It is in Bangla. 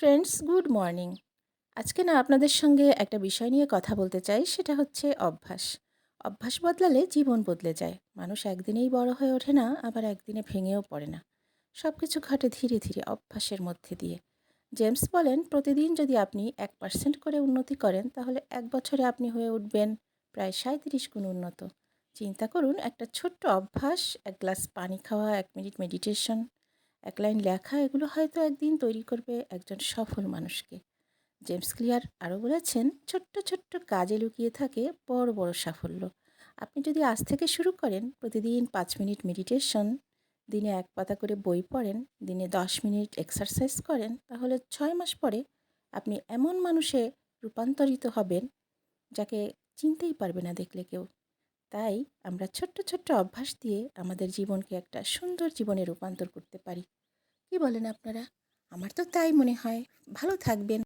Friends, good morning. আজকে না আপনাদের সঙ্গে একটা বিষয় নিয়ে কথা বলতে চাই, সেটা হচ্ছে অভ্যাস। অভ্যাস বদলালে জীবন বদলে যায়। মানুষ একদিনেই বড় হয়ে ওঠে না, আবার একদিনে ভেঙেও পড়ে না। সব কিছু ঘটে ধীরে ধীরে অভ্যাসের মধ্যে দিয়ে। জেমস বলেন, প্রতিদিন যদি আপনি 1% করে উন্নতি করেন, তাহলে 1 বছরে আপনি হয়ে উঠবেন প্রায় 37 গুণ উন্নত। চিন্তা করুন, একটা ছোট্ট অভ্যাস, 1 গ্লাস পানি খাওয়া, 1 মিনিট মেডিটেশন, 1 লাইন লেখা, এগুলো হয়তো একদিন তৈরি করবে একজন সফল মানুষকে। জেমস ক্লিয়ার আরও বলেছেন, ছোট্ট ছোট্ট কাজে লুকিয়ে থাকে বড় বড় সাফল্য। আপনি যদি আজ থেকে শুরু করেন, প্রতিদিন 5 মিনিট মেডিটেশন, দিনে 1 পাতা করে বই পড়েন, দিনে 10 মিনিট এক্সারসাইজ করেন, তাহলে 6 মাস পরে আপনি এমন মানুষে রূপান্তরিত হবেন যাকে চিনতেই পারবে না দেখলে কেউ। তাই আমরা ছোট্ট ছোট্ট অভ্যাস দিয়ে আমাদের জীবনকে একটা সুন্দর জীবনে রূপান্তর করতে পারি। কি বলেন আপনারা? আমার তো তাই মনে হয়। ভালো থাকবেন।